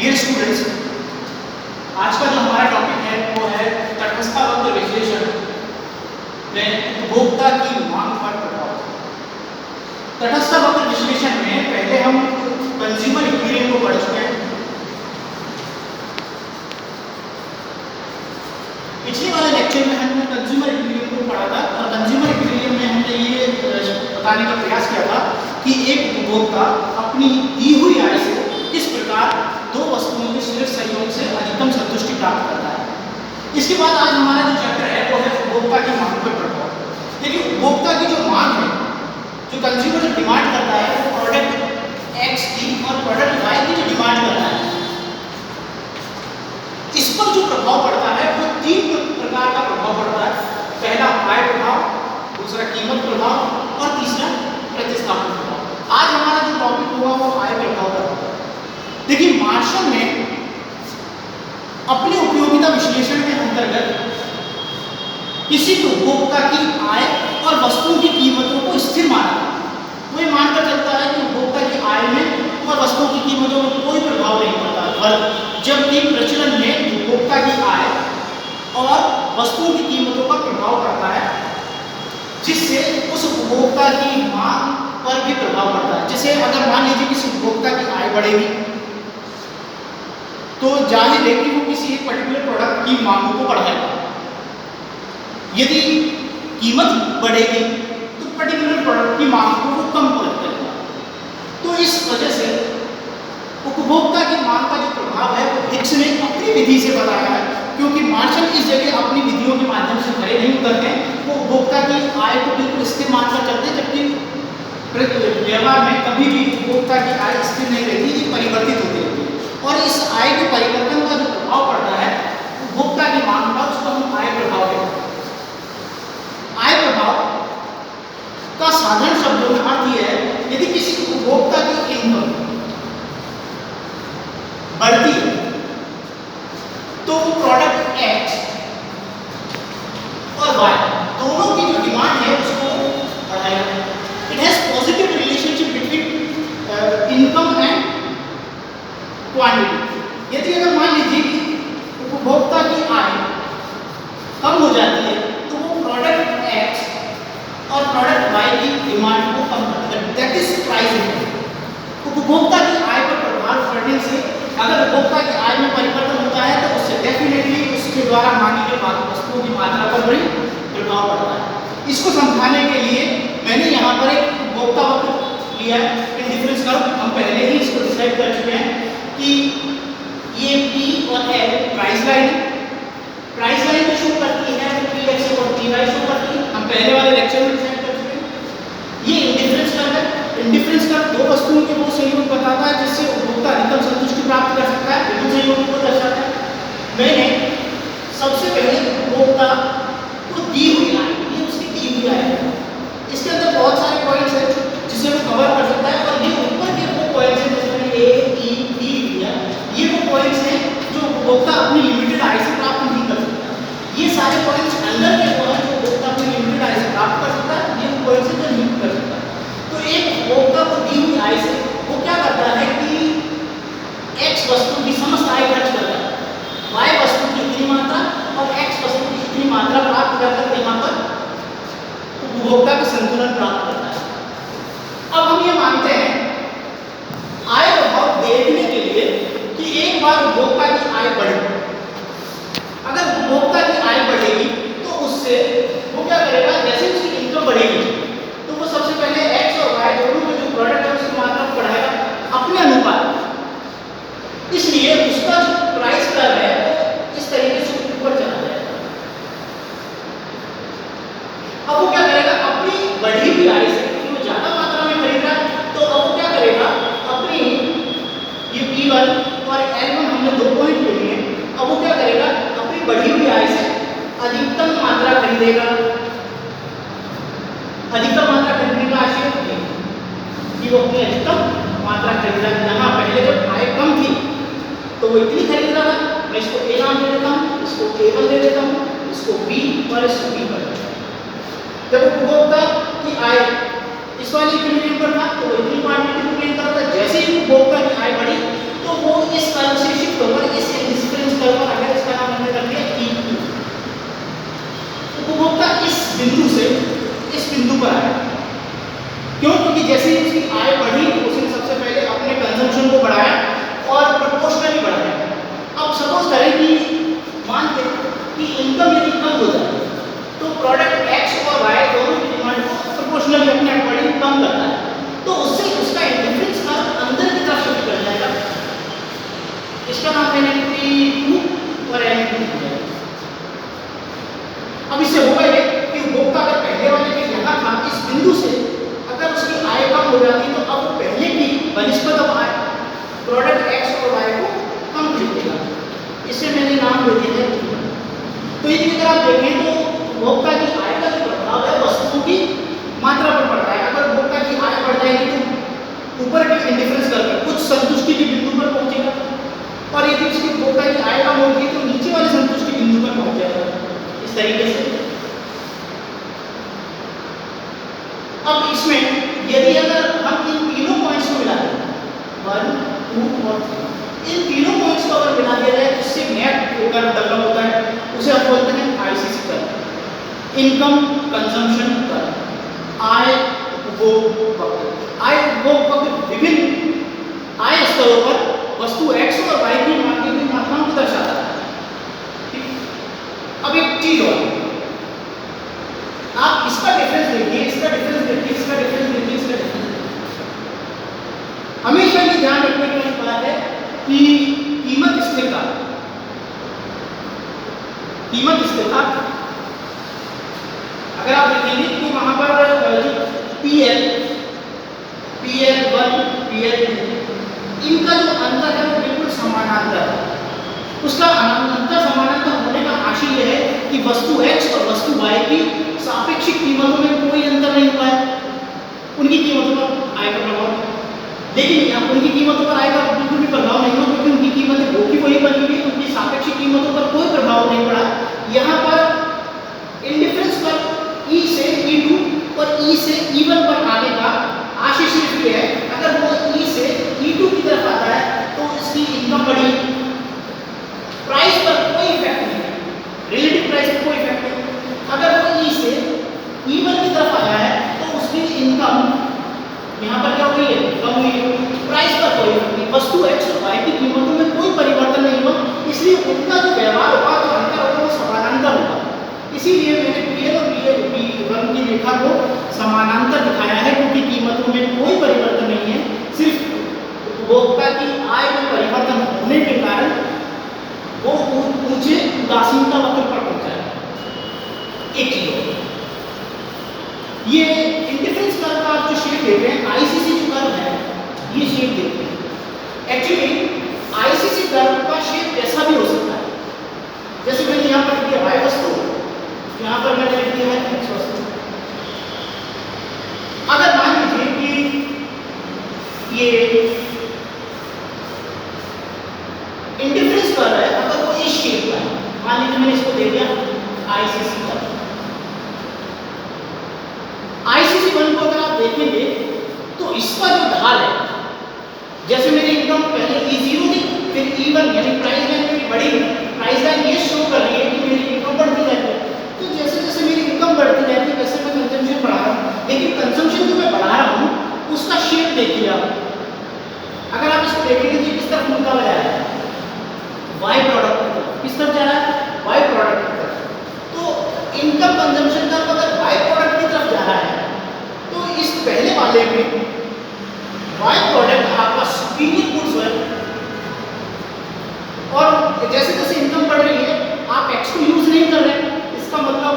Dear students, आज का जो हमारा टॉपिक है वो है तटस्थतावक्र विश्लेषण में उपभोक्ता की मांग पर प्रभाव। तटस्थतावक्र विश्लेषण में पहले हम कंज्यूमर इक्विलिब्रियम को पढ़ चुके हैं। पिछले वाले लेक्चर में हमने कंज्यूमर इक्विलिब्रियम को पढ़ा था और कंज्यूमर इक्विलिब्रियम में हमने ये बताने का प्रयास किया था कि एक उपभोक्ता अपनी दी हुई आय से किस प्रकार दो वस्तुओं के शीर्ष संयोग से अधिकतम संतुष्टि प्राप्त करता है। इसके बाद आज हमारा जो चैप्टर है वो है उपभोक्ता की मांग पर प्रभाव। देखिए, उपभोक्ता की जो मांग है, जो कंज्यूमर जो डिमांड करता है वो प्रोडक्ट एक्स की और प्रोडक्ट वाई की जो डिमांड करता है, इस पर जो प्रभाव पड़ता है वो तीन प्रकार का प्रभाव पड़ता है। पहला आय प्रभाव, दूसरा कीमत प्रभाव और तीसरा प्रतिस्थापन प्रभाव। आज हमारा जो टॉपिक हुआ वो आय प्रभाव का। देखिए, मार्शल ने अपने उपयोगिता विश्लेषण के अंतर्गत किसी भी उपभोक्ता की आय और वस्तुओं की कीमतों को स्थिर माना। वो ये मानकर चलता है कि उपभोक्ता की आय में और वस्तुओं की कीमतों में कोई प्रभाव नहीं पड़ता, पर जबकि प्रचलन में उपभोक्ता की आय और वस्तुओं की कीमतों का प्रभाव पड़ता है, जिससे उस उपभोक्ता की मांग पर भी प्रभाव पड़ता है। जैसे अगर मान लीजिए किसी उपभोक्ता की आय बढ़ेगी तो जाहिर है कि वो किसी एक पर्टिकुलर प्रोडक्ट की मांग को बढ़ाएगा। यदि कीमत बढ़ेगी तो पर्टिकुलर प्रोडक्ट की मांग को वो कम करेगा। तो इस वजह से उपभोक्ता की मांग का जो प्रभाव है वो हिक्स ने अपनी विधि से बताया है, क्योंकि मार्शल इस जगह अपनी विधियों के माध्यम से खड़े नहीं उतरते। वो उपभोक्ता की आय को बिल्कुल स्थिर मानकर चलते हैं, जबकि व्यवहार में कभी भी उपभोक्ता की आय स्थिर नहीं रहती, ये परिवर्तित होती रहती है। और इस आय के परिवर्तन का जो प्रभाव पड़ता है उपभोक्ता की मांग का, उसको हम आय प्रभाव कहते हैं। आय प्रभाव का साधारण शब्दों में अर्थ यह है, यदि किसी उपभोक्ता की इनकम बढ़ती है तो वो प्रोडक्ट एक्स और वाई दोनों की जो डिमांड है उसको बढ़ाएगा। It has positive relationship between income and quantity. यदि अगर मान लीजिए कि उपभोक्ता की आय कम हो जाती है तो वो प्रोडक्ट एक्स और प्रोडक्ट वाई की डिमांड को कम करता है। That is pricing. उपभोक्ता की आय पर प्रभाव पड़ने से अगर उपभोक्ता की आय में परिवर्तन होता है तो उससे डेफिनेटली उसके द्वारा मांगी गई वस्तुओं की मात्रा पर भी प्रभाव पड़ता है। इसको समझाने के लिए मैंने यहाँ पर एक उपभोक्ता वक्र लिया है, इंडिफरेंस कर्व। हम पहले ही इसको डिसाइड कर चुके हैं कि ये P और L प्राइस लाइन है। प्राइस लाइन जो शो करती है वो Px और Py शो करती है। हम पहले वाले लेक्चर में डिसाइड कर चुके हैं। ये इंडिफरेंस कर्व है। इंडिफरेंस कर्व दो वस्तुओं के वो संयोग बताता है जिससे उपभोक्ता अधिकतम संतुष्टि प्राप्त कर सकता है, विभिन्न संयोगों को दर्शाता है। मैंने सबसे पहले उपभोक्ता को दी हुई आय, ये उसकी दी हुई आय है। इसके अंदर बहुत सारे पॉइंट्स हैं जिसे वो कवर कर सकता है, और ये ऊपर के वो पॉइंट्स हैं जैसे मैंने ए ई डी दिया, ये वो पॉइंट्स हैं जो उपभोक्ता अपनी लिमिटेड आय से प्राप्त नहीं कर सकता। ये सारे पॉइंट्स अंदर के वो हैं जो उपभोक्ता अपनी लिमिटेड आय से प्राप्त कर सकता है, ये पॉइंट्स हैं जो नहीं कर सकता। तो एक उपभोक्ता को दी हुई आय से वो क्या करता है कि एक्स वस्तु की समस्त आय खर्च करता है, वाई वस्तु की इतनी मात्रा और एक्स वस्तु की इतनी मात्रा प्राप्त करके यहाँ पर उपभोक्ता का संतुलन प्राप्त करता है। अब हम ये मानते हैं आय प्रभाव देखने के लिए कि एक बार उपभोक्ता की आय बढ़े। अगर उपभोक्ता की आय बढ़ेगी तो उससे वो क्या करेगा, जैसे उसकी इनकम बढ़ेगी तो वो सबसे पहले एक्स और वाई दोनों में जो प्रोडक्ट है उसकी मात्रा को बढ़ाएगा अपने अनुपात। इसलिए उसका जो प्राइस कर्व है वो इस तरीके से ऊपर चला जाएगा। अब वो क्या करेगा, अपनी बढ़ी हुई आय से, क्योंकि वो ज्यादा मात्रा में खरीद रहा है, तो अब वो क्या करेगा, अपनी ये P1 और L1 हमने दो पॉइंट ले लिए, अब वो क्या करेगा, अपनी बढ़ी हुई आय से अधिकतम मात्रा खरीदेगा। अधिकतम मात्रा खरीदने का आशय कि वो अपनी अधिकतम मात्रा खरीद रहा है। यहाँ पहले जब आय कम थी तो वो इतनी खरीद रहा था, मैं इसको A नाम दे देता हूँ, इसको A1 दे देता हूँ, इसको B और इसको B कर देता हूँ। जब उपभोक्ता की आय इस वाली इक्विलिब्रियम पर था तो वो इतनी क्वांटिटी को गेन करता है। जैसे ही उपभोक्ता की आय बढ़ी तो वो इस कर्व से लेकिन अगर आप देखें तो उपभोक्ता की आय का जो प्रभाव है वस्तुओं की मात्रा पर पड़ता है। अगर उपभोक्ता की आय बढ़ जाएगी तो ऊपर के इंडिफरेंस कर कुछ संतुष्टि के बिंदु पर पहुंचेगा, और यदि उसकी उपभोक्ता की आय कम होगी तो नीचे वाले संतुष्टि बिंदु पर पहुंच जाएगा। इस तरीके से अब इसमें यदि अगर हम इन तीनों पॉइंट्स को मिला दें 1, 2 और 3, इन तीनों पॉइंट्स को अगर मिला दिया जाए तो इससे नया कर्व डेवलप होता है, उसे हम बोलते हैं ICC curve, income consumption curve. आय उपभोग वक्र, आय उपभोग वक्र विभिन्न आय स्तरों पर वस्तु x और y की मात्राओं को दर्शाता है। अब एक चीज और, आप इसका डिफरेंस देखिए, इसका डिफरेंस देखिए, इसका डिफरेंस देखिए, इसका डिफरेंस देखिए। हमेशा ये ध्यान रखने की बात है कि कीमत स्थिरता, कीमत स्थिरता अगर आप देखेंगे तो वहां पर PL, PL1, PL2 इनका जो अंतर है वो बिल्कुल समानांतर है। उसका अंतर समानांतर होने का आशय यह है कि वस्तु x और वस्तु y की सापेक्षिक कीमतों में कोई अंतर नहीं हुआ है, उनकी कीमतों पर आय का प्रभाव, लेकिन यहाँ उनकी कीमतों पर आय का बिल्कुल भी प्रभाव नहीं हुआ क्योंकि उनकी कीमतें वो की वही बनी हुई, उनकी सापेक्षिक कीमतों पर कोई प्रभाव नहीं पड़ा। यहाँ पर इंडिफरेंस पर E से E2 और E से E1 पर आने का आशय सिर्फ ये है, अगर वो E से E2 की तरफ आता है तो इसकी इनकम बढ़ी, प्राइस पर कोई इफेक्ट नहीं है, रिलेटिव प्राइस पर कोई इफेक्ट नहीं। अगर वो E से E1 की तरफ आया है तो उसकी इनकम यहाँ पर क्या हुई है, कम हुई है, प्राइस पर कोई इफेक्ट नहीं। वस्तु x और y की कीमतों में कोई परिवर्तन नहीं हुआ, इसलिए उनका जो व्यवहार होगा, जो अंतर होगा वो समानांतर होगा। इसीलिए मैंने PL और PL1 की रेखा को समानांतर दिखाया है क्योंकि कीमतों में कोई परिवर्तन नहीं है, सिर्फ उपभोक्ता की आय में परिवर्तन होने के कारण वो ऊंचे उदासीनता वक्र पर पहुंचा है। एक चीज ये इंडिफरेंस कर्व का आप जो शेप देते हैं, आईसीसी जो कर्व है ये शेप देते हैं। एक्चुअली आईसीसी कर्व का शेप ऐसा भी हो सकता है, जैसे मैंने यहाँ पर लिखा है y वस्तु, यहाँ पर मैंने लिख दिया है x वस्तु। अगर मान लीजिए कि ये इंडिफरेंस कर्व है, अगर वो इस शेप का है, मान लीजिए मैंने इसको दे दिया आईसीसी कर्व। आईसीसी कर्व को अगर आप देखेंगे तो इसका जो ढाल है, जैसे मेरी इनकम पहले E0 थी, फिर E1 यानी प्राइस लाइन मेरी बढ़ी, प्राइस लाइन ये शो कर रही है कि मेरी इनकम बढ़ती जाती है। तो जैसे जैसे मेरी इनकम बढ़ती जाती है वैसे मैं कंजम्पशन बढ़ा रहा हूँ, लेकिन कंजम्पशन जो मैं बढ़ा रहा हूँ उसका शेप देखिए आप। अगर आप इसको देखेंगे तो किस तरफ मुड़ता हुआ जा रहा है, वाई प्रोडक्ट की तरफ। किस तरफ जा रहा है, वाई प्रोडक्ट की तरफ। तो इनकम कंजम्पशन का अगर वाई प्रोडक्ट की तरफ जा रहा है तो इस पहले वाले में वाई प्रोडक्ट आपका सुपीरियर गुड्स है, और जैसे जैसे इनकम बढ़ रही है आप एक्स को यूज नहीं कर रहे, इसका मतलब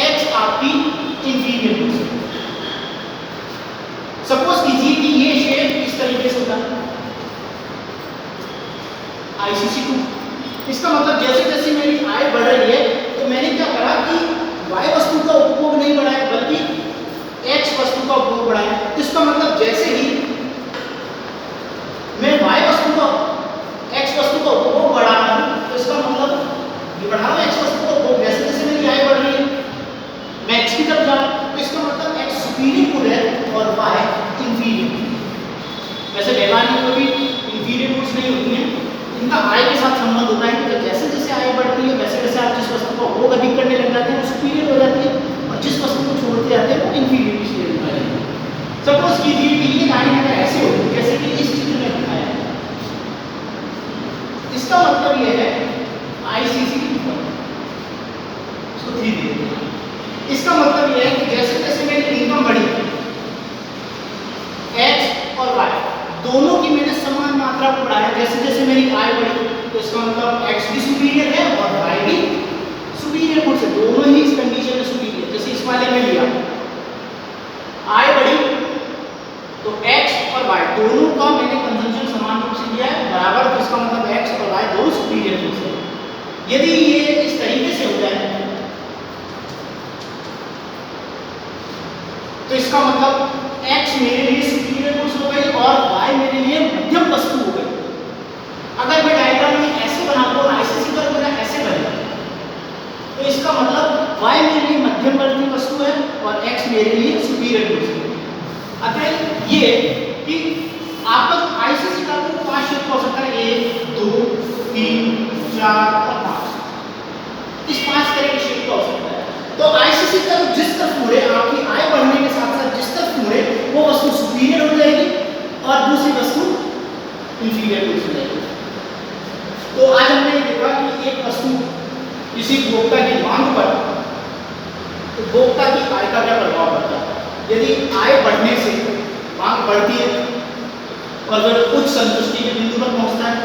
एक्स आपकी इंफीरियर गुड्स है। सपोज कीजिए कि ये शेप इस तरीके से होता है ICC2, इसका मतलब जैसे जैसे मेरी आय बढ़ रही है तो मैंने क्या करा कि y वस्तु का उपभोग नहीं बढ़ाया बल्कि x वस्तु का उपभोग बढ़ाया। इसका मतलब जैसे ही मैं y वस्तु का x वस्तु का उपभोग बढ़ा रहा हूं तो इसका मतलब ये बढ़ा रहा हूं x वस्तु का उपभोग, जैसे जैसे मेरी आय बढ़ रही है मैं x की तरफ जा रहा हूं, तो इसका मतलब x सुपीरियर गुड है और y इंफीरियर। वैसे बेमानी में भी इंफीरियर गुड्स नहीं होती हैं, इनका आय के साथ संबंध होता है कि जब जैसे जैसे आय बढ़ती है वैसे वैसे आप जिस वस्तु का उपभोग अधिक करने लग जाते हैं वो सुपीरियर हो जाती है, और जिस वस्तु को छोड़ते जाते हैं वो इंफीरियर स्टेज में आ जाती है। सपोज कीजिए कि ये लाइन अगर ऐसे होती जैसे कि इस चित्र में दिखाया है, इसका मतलब ये है ICC इसको 3 दे दिया। इसका मतलब ये है कि जैसे जैसे मेरी इनकम बढ़ी x और y दोनों की मैंने समान मात्रा को बढ़ाया, जैसे जैसे मेरी आय बढ़ी तो इसका मतलब x भी सुपीरियर है और y भी सुपीरियर गुड्स है, दोनों ही इस कंडीशन में सुपीरियर। जैसे इस वाले में लिया आय बढ़ी तो x और y दोनों का मैंने कंजम्पशन समान रूप से लिया है बराबर, तो इसका मतलब x और y दोनों सुपीरियर गुड्स है। यदि ये इस तरीके से हो जाए तो इसका मतलब x मेरे लिए सुपीरियर गुड्स हो गई और y मेरे लिए मध्यम वस्तु हो गई। अगर मैं डायग्राम में ऐसे बनाऊं और आईसीसी कर्व मेरा ऐसे बने तो इसका मतलब y मेरे लिए मध्यमवर्ती वस्तु है और x मेरे लिए सुपीरियर गुड्स है। अतः ये कि आपका जो आईसीसी कर्व को 5 शेप हो सकता है, 1 2 3 4 और 5, इस 5 तरह के शेप का हो सकता है। तो आईसीसी कर्व जिस तरफ मुड़े, आपकी आय बढ़ने के साथ साथ जिस तरफ मुड़े वो वस्तु सुपीरियर हो जाएगी और दूसरी वस्तु इंफीरियर हो जाएगी। तो आज हमने देखा कि एक वस्तु किसी उपभोक्ता की मांग पर उपभोक्ता की आय का क्या प्रभाव पड़ता है। यदि आय बढ़ने से मांग बढ़ती है और वह उच्च संतुष्टि के बिंदु पर पहुंचता है,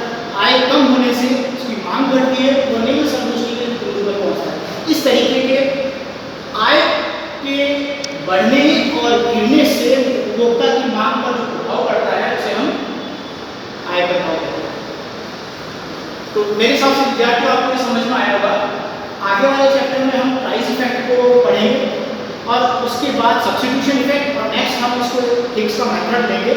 आय कम होने से उसकी मांग बढ़ती है और निम्न संतुष्टि के बिंदु पर पहुंचता है। इस तरीके के आय के बढ़ने और गिरने से उपभोक्ता की मांग पर जो प्रभाव पड़ता है उसे हम आय प्रभाव कहते हैं। तो मेरे हिसाब से विद्यार्थियों आपको ये समझ में आया होगा। आगे वाले चैप्टर में हम प्राइस इफेक्ट को पढ़ेंगे और उसके बाद सब्स्टिट्यूशन इफेक्ट और नेक्स्ट हम इसको हिग्स का मेथड लेंगे।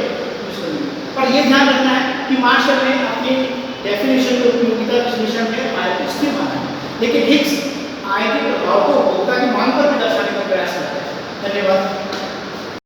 पर यह ध्यान रखना है कि मार्शल ने अपनी डेफिनेशन को उपयोगिता विश्लेषण में आय को स्थिर माना है, लेकिन हिग्स आय के प्रभाव को